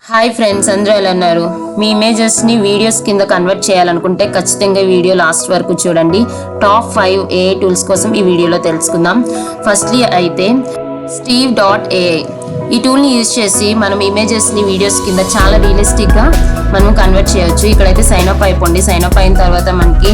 Hi friends, అందరూ ఎలా ఉన్నారు? మీ ఇమేజెస్ని వీడియోస్ కింద కన్వర్ట్ చేయాలనుకుంటే ఖచ్చితంగా వీడియో లాస్ట్ వరకు చూడండి. టాప్ 5 AI టూల్స్ కోసం ఈ వీడియోలో తెలుసుకుందాం. ఫస్ట్లీ అయితే Steve.ai ఈ టూల్ని యూజ్ చేసి మనం ఇమేజెస్ని వీడియోస్ కింద చాలా రియలిస్టిక్గా మనం కన్వర్ట్ చేయొచ్చు. ఇక్కడైతే సైన్ అప్ అయిపోండి. సైన్ అప్ అయిన తర్వాత మనకి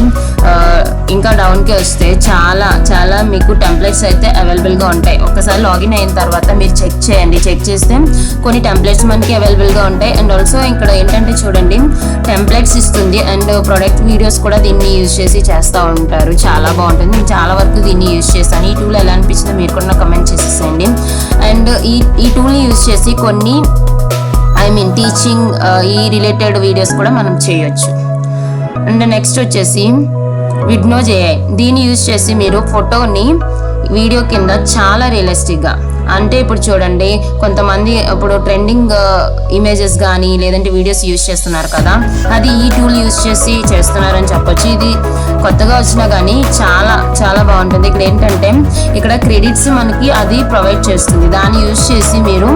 ఇంకా డౌన్కి వస్తే చాలా మీకు టెంప్లెట్స్ అయితే అవైలబుల్గా ఉంటాయి. ఒక్కసారి లాగిన్ అయిన తర్వాత మీరు చెక్ చేయండి. చెక్ చేస్తే కొన్ని టెంప్లెట్స్ మనకి అవైలబుల్గా ఉంటాయి. అండ్ ఆల్సో ఇక్కడ ఏంటంటే చూడండి, టెంప్లెట్స్ ఇస్తుంది అండ్ ప్రొడక్ట్ వీడియోస్ కూడా దీన్ని యూజ్ చేసి చేస్తూ ఉంటారు. చాలా బాగుంటుంది. నేను చాలా వరకు దీన్ని యూజ్ చేస్తాను. ఈ టూల్ ఎలా అనిపించిందో మీరు కూడా కమెంట్ చేసేసేయండి. అండ్ ఈ టూల్ని యూజ్ చేసి కొన్ని టీచింగ్ ఈ రిలేటెడ్ వీడియోస్ కూడా మనం చేయొచ్చు. అండ్ నెక్స్ట్ వచ్చేసి Vidnose.ai దీన్ని యూజ్ చేసి మీరు ఫోటోని వీడియో కింద చాలా రియలిస్టిక్గా, అంటే ఇప్పుడు చూడండి, కొంతమంది ఇప్పుడు ట్రెండింగ్ ఇమేజెస్ కానీ లేదంటే వీడియోస్ యూజ్ చేస్తున్నారు కదా, అది ఈ టూల్ యూజ్ చేసి చేస్తున్నారని చెప్పొచ్చు. ఇది కొత్తగా వచ్చినా కానీ చాలా బాగుంటుంది. ఇక్కడ ఏంటంటే ఇక్కడ క్రెడిట్స్ మనకి అది ప్రొవైడ్ చేస్తుంది. దాన్ని యూజ్ చేసి మీరు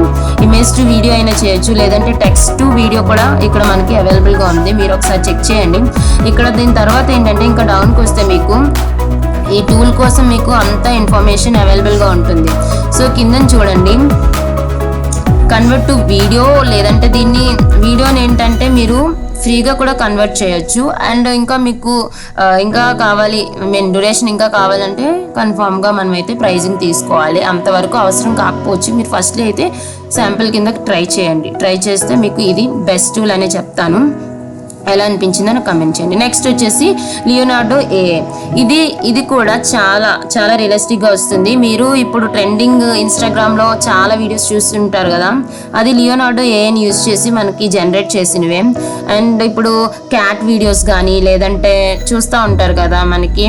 ఇమేజ్ టు వీడియో అయినా చేయొచ్చు, లేదంటే టెక్స్ట్ టు వీడియో కూడా ఇక్కడ మనకి అవైలబుల్గా ఉంది. మీరు ఒకసారి చెక్ చేయండి. ఇక్కడ దీని తర్వాత ఏంటంటే ఇంకా డౌన్కి వస్తే మీకు ఈ టూల్ కోసం మీకు అంత ఇన్ఫర్మేషన్ అవైలబుల్గా ఉంటుంది. సో కింద చూడండి, కన్వర్ట్ టు వీడియో, లేదంటే దీన్ని వీడియోని ఏంటంటే మీరు ఫ్రీగా కూడా కన్వర్ట్ చేయొచ్చు. అండ్ ఇంకా మీకు ఇంకా కావాలి, డ్యూరేషన్ ఇంకా కావాలంటే కన్ఫామ్గా మనమైతే ప్రైజింగ్ తీసుకోవాలి. అంతవరకు అవసరం కాకపోవచ్చు. మీరు ఫస్ట్లీ అయితే శాంపిల్ కింద ట్రై చేయండి. ట్రై చేస్తే మీకు ఇది బెస్ట్ టూల్ అనే చెప్తాను. ఎలా అనిపించిందో నాకు కమెంట్ చేయండి. నెక్స్ట్ వచ్చేసి Leonardo.ai ఇది కూడా చాలా రియలిస్టిక్గా వస్తుంది. మీరు ఇప్పుడు ట్రెండింగ్ ఇన్స్టాగ్రామ్లో చాలా వీడియోస్ చూస్తుంటారు కదా, అది Leonardo.ai యూజ్ చేసి మనకి జనరేట్ చేసినవే. అండ్ ఇప్పుడు క్యాట్ వీడియోస్ కానీ లేదంటే చూస్తూ ఉంటారు కదా, మనకి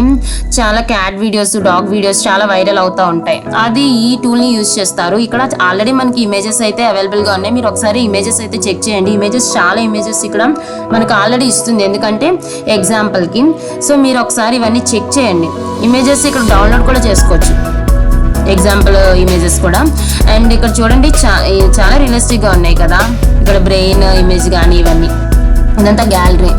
చాలా క్యాట్ వీడియోస్, డాగ్ వీడియోస్ చాలా వైరల్ అవుతూ ఉంటాయి. అది ఈ టూల్ని యూజ్ చేస్తారు. ఇక్కడ ఆల్రెడీ మనకి ఇమేజెస్ అయితే అవైలబుల్గా ఉన్నాయి. మీరు ఒకసారి ఇమేజెస్ అయితే చెక్ చేయండి. చాలా ఇమేజెస్ ఇక్కడ మనకు ఆల్రెడీ ఇస్తుంది, ఎందుకంటే ఎగ్జాంపుల్కి. సో మీరు ఒకసారి ఇవన్నీ చెక్ చేయండి. ఇమేజెస్ ఇక్కడ డౌన్లోడ్ కూడా చేసుకోవచ్చు, ఎగ్జాంపుల్ ఇమేజెస్ కూడా. అండ్ ఇక్కడ చూడండి, చాలా రియలిస్టిక్గా ఉన్నాయి కదా. ఇక్కడ బ్రెయిన్ ఇమేజ్ కానీ ఇవన్నీ, ఇదంతా గ్యాలరీ.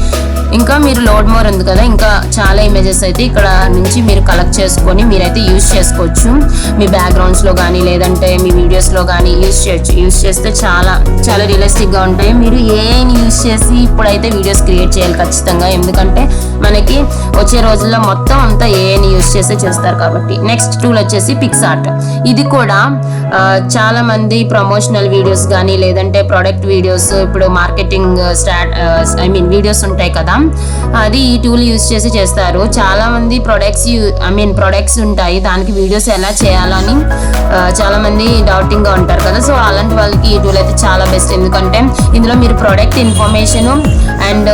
ఇంకా మీరు లోడ్ మోర్ ఉంది కదా, ఇంకా చాలా ఇమేజెస్ అయితే ఇక్కడ నుంచి మీరు కలెక్ట్ చేసుకొని మీరైతే యూజ్ చేసుకోవచ్చు. మీ బ్యాక్గ్రౌండ్స్లో కానీ లేదంటే మీ వీడియోస్లో కానీ యూజ్ చేయొచ్చు. యూజ్ చేస్తే చాలా రియలిస్టిక్గా ఉంటాయి. మీరు ఏఐని యూజ్ చేసి ఇప్పుడైతే వీడియోస్ క్రియేట్ చేయాలి ఖచ్చితంగా, ఎందుకంటే మనకి వచ్చే రోజుల్లో మొత్తం అంతా ఏఐని యూజ్ చేసే చేస్తారు కాబట్టి. నెక్స్ట్ టూల్ వచ్చేసి PicsArt. ఇది కూడా చాలా మంది ప్రమోషనల్ వీడియోస్ కానీ లేదంటే ప్రోడక్ట్ వీడియోస్, ఇప్పుడు మార్కెటింగ్ వీడియోస్ ఉంటాయి కదా, అది ఈ టూల్ యూజ్ చేసి చేస్తారు. చాలా మంది ప్రొడక్ట్స్ ఉంటాయి, దానికి వీడియోస్ ఎలా చేయాలని చాలా మంది డౌటింగ్ గా ఉంటారు కదా. సో అలాంటి వాళ్ళకి ఈ టూల్ అయితే చాలా బెస్ట్, ఎందుకంటే ఇందులో మీరు ప్రొడక్ట్ ఇన్ఫర్మేషన్ అండ్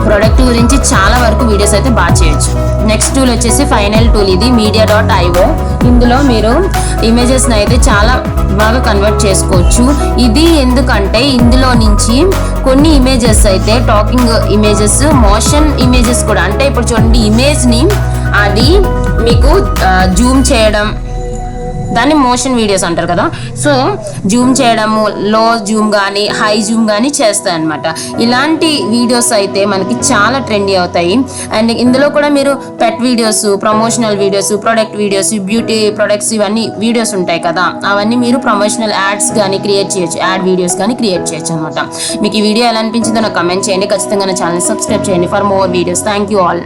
ప్రొడక్ట్ గురించి చాలా వరకు వీడియోస్ అయితే బాగా చేయొచ్చు. నెక్స్ట్ టూల్ వచ్చేసి ఫైనల్ టూల్. ఇది Media.io. ఇందులో మీరు ఇమేజెస్ని అయితే చాలా బాగా కన్వర్ట్ చేసుకోవచ్చు. ఇది ఎందుకంటే ఇందులో నుంచి కొన్ని ఇమేజెస్ అయితే టాకింగ్ ఇమేజెస్, మోషన్ ఇమేజెస్ కూడా, అంటే ఇప్పుడు చూడండి ఇమేజ్ని అది మీకు జూమ్ చేయడం, దాన్ని మోషన్ వీడియోస్ అంటారు కదా. సో జూమ్ చేయడము, లో జూమ్ కానీ హై జూమ్ కానీ చేస్తాయి అనమాట. ఇలాంటి వీడియోస్ అయితే మనకి చాలా ట్రెండీ అవుతాయి. అండ్ ఇందులో కూడా మీరు pet videos, promotional videos, product videos, beauty products, ఇవన్నీ వీడియోస్ ఉంటాయి కదా, అవన్నీ మీరు ప్రమోషనల్ యాడ్స్ కానీ క్రియేట్ చేయొచ్చు, యాడ్ వీడియోస్ కానీ క్రియేట్ చేయొచ్చు అనమాట. మీకు ఈ వీడియో ఎలా అనిపించిందో నాకు కమెంట్ చేయండి. ఖచ్చితంగా నా ఛానల్ సబ్స్క్రైబ్ చేయండి for more videos. Thank you all.